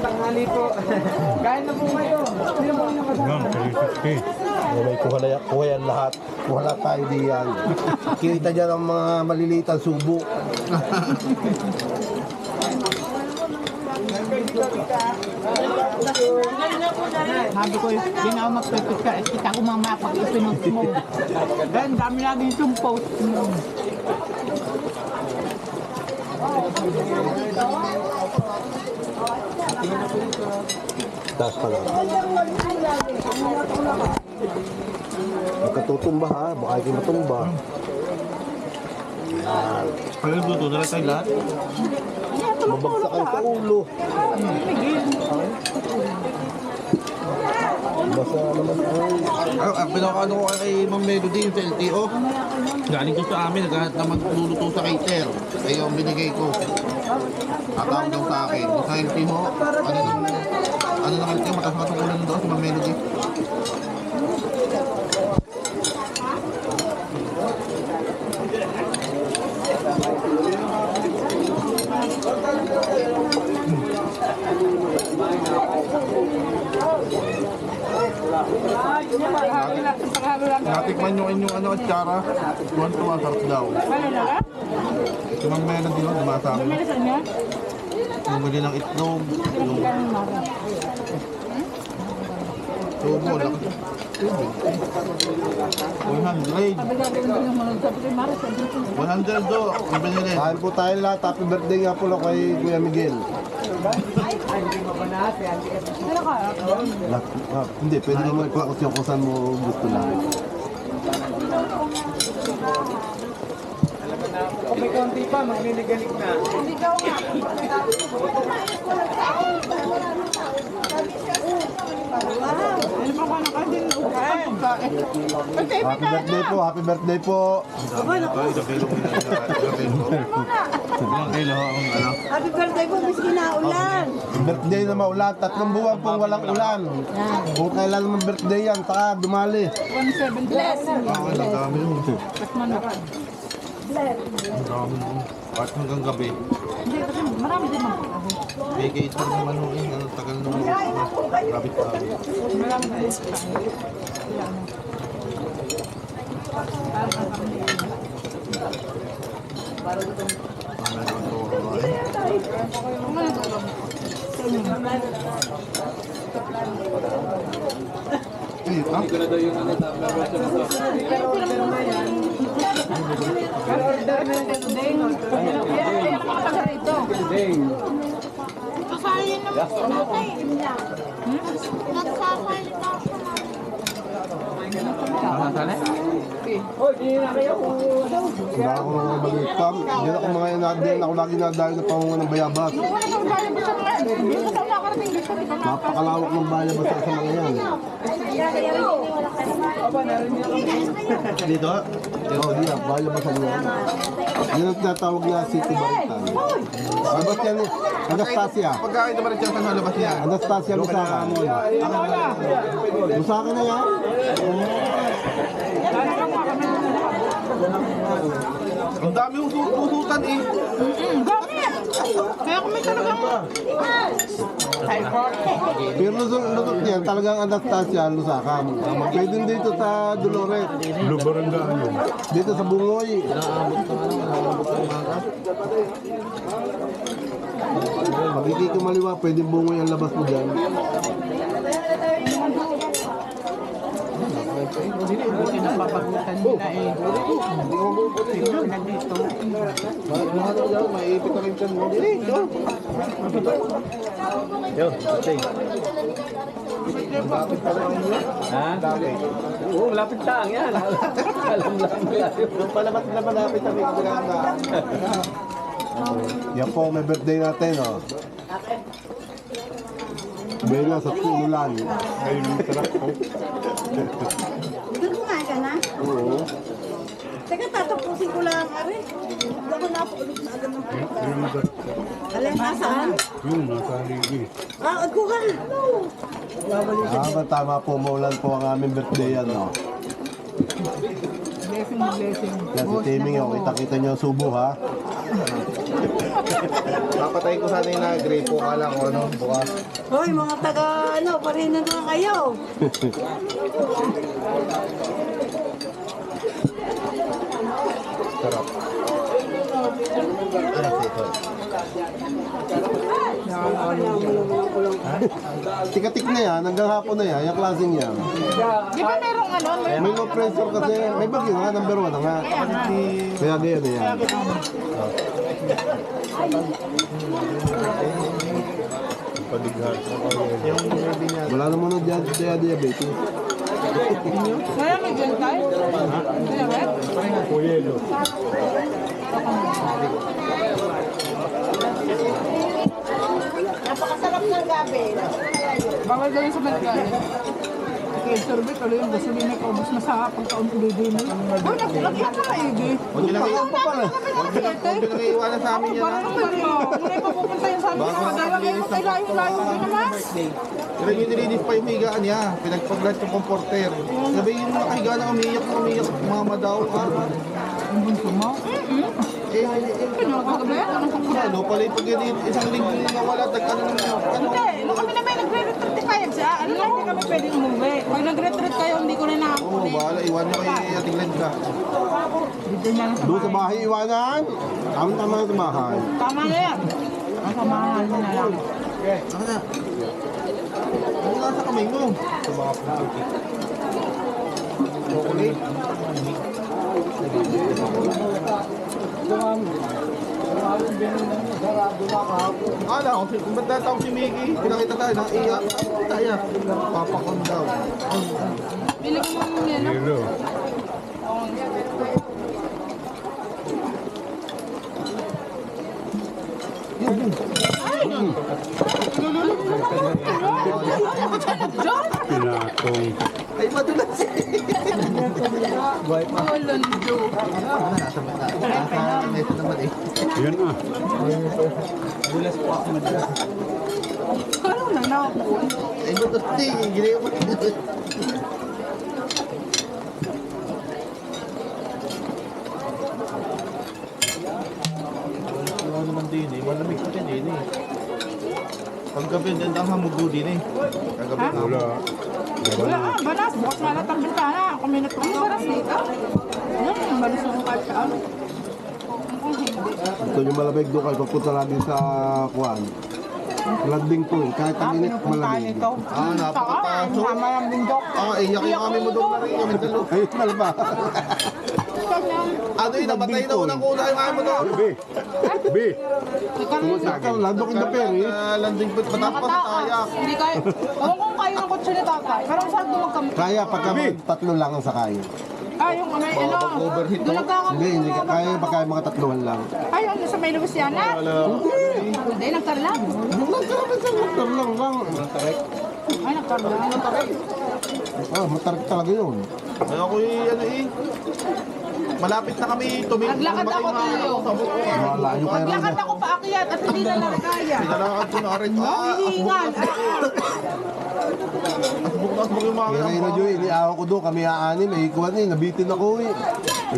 tanghali po. Kain na po kayo. Sino po yung kasama? May kuha yan lahat. Wala tayo diyan. Kita dyan ang mga malilitan subo. Sabi ko, yun ako magpipit ka. Kita ko mamaya pag ipinot mo. Then, dami lagi yung post mo. Taas pa lang. Magkatutumba ha. Baka kayo matumba. Pag nagluto na lang tayo lahat. Mabagsakan sa ulo. Basa naman ay. Ang pinakaano ko kay Ma'am Melody yung sa LTO. Galing ko sa amin, naghahanap na magluluto sa cater. Ay yung binigay ko. Tatawag daw sa akin. Sa LTO, ano naman LTO, matas-matukulan daw si Ma'am Melody. Natikman nyo inyong ano at tsara. Tuwan-tuwa, sarap daw. Si Ma'am Melody no, diba sa amin? Bumili ng itlog. Tubo, laki. 100. 100 do, ang binili. Kain po tayo lahat. Happy birthday nga po lang kay Kuya Miguel. Hindi, pwede naman kung saan mo gusto lang. Kung may konti pa, magliligalig na. Happy birthday po, happy birthday po. Ilang kilo ang ano? Happy birthday po, miski na ulan. Birthday na maulan, 3 buwan pong walang ulan. Kung kailan naman birthday yan, saka dumali. 170. Blessing. Ang dami yun. Mas manok. Ang dami yun. Kahit hanggang gabi. Hindi, kasi marami din mga May cater naman ho eh. Ang tagal naman. Rapid pa. marami din. Order na yung ding. Ding. Kasali naman po natin. Nagkakalit ako Hoy, hindi na kayo. Wala ako nang mabalitam. Hindi ako mga inadil. Ako lagi nadali na pangungan ng bayabas. Napakalawak ng bayabas sa mga yan. Dito? Oo, di yan. Bayabasan yan. Yan ang tinatawag niya City Baritan. Labas yan eh. Anastasia. Pagkain naman rin siya sa labas niya. Anastasia Lusaka. Lusaka na yan? Ang dami yung tututan eh. Kaya kung may talagang Pero lusot niyan, talagang Anastasia Lusaka. Pwede dito sa Dolores. Dito sa Bungoy. Magiging kumaliwa, pwede Bungoy ang labas mo dyan. pinapapagutan nila eh. Siguro na dito. Mga daw daw, may ipit na rin siya mo. Dito. Yo, okay. Ha? Oo, lapit lang yan. Alam lang malayo. Yung palabat na malapit kami kaganda. Yan po, may birthday natin, oh. Bela sa tululan. Ayun yung sarap po. Doon kumain ka na? Oo. Teka, tatapusin ko lang, Ari. Hindi ako napulog na agad ng pagkakas. Alin, nasaan? Yun, nasa haligi. Ah, kuha. Tama po, maulan po ang aming birthday yan, no? Blessing, blessing. Yan si Timing, oh. Kita-kita niyo ang subo, ha? Papatayin ko sana yung nag-gripo. Kala ko ano, bukas. Hoy, mga taga, ano, parin na kayo. Sarap. Tikatik na yan, hanggang hapon na yan, yung klaseng yan. Di ba merong ano? May low pressure kasi, may bagyo nga, number 1 na nga. Kaya ganyan na yan. Wala naman na dyan, kaya diabetes. Kaya may dyan tayo? Kaya ba? Napakasarap ng gabi. Bawal daw yung sa Medgala. Okay, sorbet, ulit yung gasolina ko. Ubus na sa pagka-umpuli din. Oh, naglagyan ka maigi. Huwag nyo iwanan sa amin yan. Parang naman mo. Muna yung papupunta yung sa amin sa Kadala. Ngayon mo tayo layo-layo din naman. Pero yung nilinis pa yung higaan niya. Pinagpaglat yung comforter. Sabi yung nakahiga na umiyak, mama daw. Ang bunso mo? Eh, Ano ka gabi? Anong pagkuhan? ano pala yung pag isang linggo yung nawala, ano Hindi, nung kami na may nagre-retreat kayo siya, ano na hindi kami pwedeng umuwi. Pag nagre-retreat kayo, hindi ko na Oo, nakakuli. bahala, iwan nyo kay Ating Lenda. Dito na lang sa Doon sa bahay. bahay iwanan. Tama sa bahay. Tama na yan. Ang samahan mo na lang. Saka na. Ano nga sa kamay mo? Okay. Ala ko, kung ba't natawag si Mickey, pinakita tayo, naiyak. Tayo, papakon daw. Bili ko mo yan, no? Ay, madulas eh. Oh, londo. Ito naman eh. Ano na nakapun? Ay, madulas eh. Ginawa mo. Wala naman din eh. Malamig pa din eh. Paggabi, din ang hamugo din eh. Paggabi nga. Wala ah, banas. Bukas nga lang ang bintana. Ako may natulong baras dito. Ano, balas ang kasya. Ang hindi. Ito yung malamig doon kayo pagpunta lagi sa kuwan. Landing po eh. Kahit ang init, malamig. Ah, napakataso. Sama ng bundok. Ah, iyak yung kami mo doon na rin. Kami dalo. Ayun pala ba? Ano yun, namatay na unang kuna yung kami mo doon. Ikaw, landok in the ferry. Landing po, mataas pa sa tayak. Hindi kayo. Ewan kung kayo ng kotse ni tatay. Pero saan dumag kami? Kaya pagka tatlo lang ang sakay. Ah, yung may ano. Overheat Doon nagkakami. Hindi kaya pagka mga tatluhan lang. Ay, yung sa may Louisiana. Hindi, nagkarlang. Tatlo lang. Ay, nagkarlang. Oh, matarik talaga yun. Ay, ako yung ano eh. Malapit na kami tumingin. Naglakad ako tayo. Malayo kayo rin. Naglakad ako paakyat at hindi na lang kaya. Pinalakad ko na rin. Hihingal. Asbuk yung mga Kaya ngayon na Joy, iniawa ko doon, kami aanin, may ikuan eh, nabitin ako eh.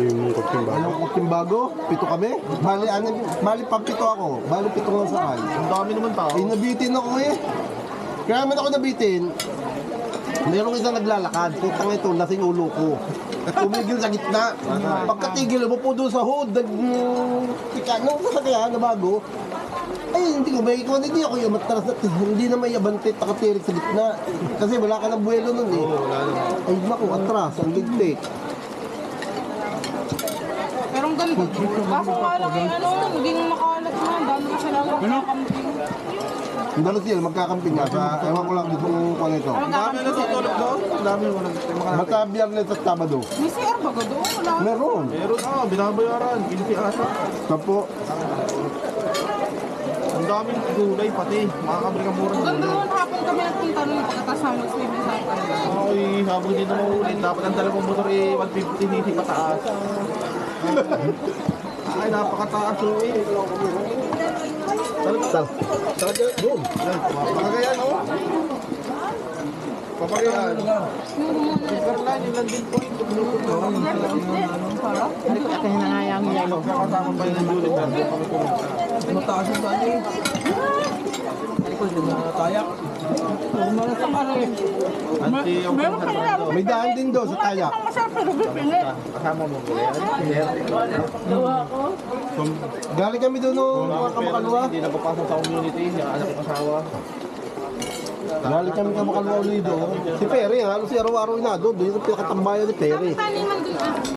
Yung kutsing bago, 7 kami. Bali pang 7 ako, bali 7 lang sakay. Ang dami naman tao. Ay nabitin ako eh. Kaya naman ako nabitin, mayroong isang naglalakad, putang ito, lasing ulo ko. Tumigil sa gitna. Pagkatigil mo po doon sa hood, tika, nung sasakyan na bago, ay hindi ko may ikaw, hindi ako yung matras na, hindi na may abante, takatirik sa gitna. Kasi wala ka ng buwelo nun eh. Ay naku, atras, ang ligtik. Pero ang ganda. Kaso nga lang yung ano, hindi nang makalat na. Dami ko sila magkakamping. Ang dalos yan, magkakamping nga sa, ewan ko lang dito kung ano ito. Ang dami na tutulog doon. Ang dami mo lang. Basta biyernes at Sabado. May CR ba doon? Wala. Meron. Meron binabayaran. Kinisi ata. Sampo. Ang daming gulay pati. Makakabili ka mura ng Ganda gulay. naman hapon kami nagpunta nung pagkatas namin mag-swimming sa akin. Ay, habang hindi na maulit. Dapat ang dalawang motor eh, 150 hindi pataas. Ay, napakataas oh eh. Talaga, boom. Papagayan, oh. Papagayan. Superline, yung landing point. Hindi ko kasi nangayang yan. Kasama pa yung ulit. Mataas yung daan eh. Ito din na tayak. Mga sa pare. Meron pa nila. May daan din doon sa tayak. Ang masarap pero bipinit. Galing kami doon nung mga kamakalwa. Hindi na papasok sa community, yung anak ko asawa. Galing kami kamakalwa ulit doon. Si Perry, halos si araw-araw na doon. Doon yung pinakatambayan ni Perry. Taniman dun ah.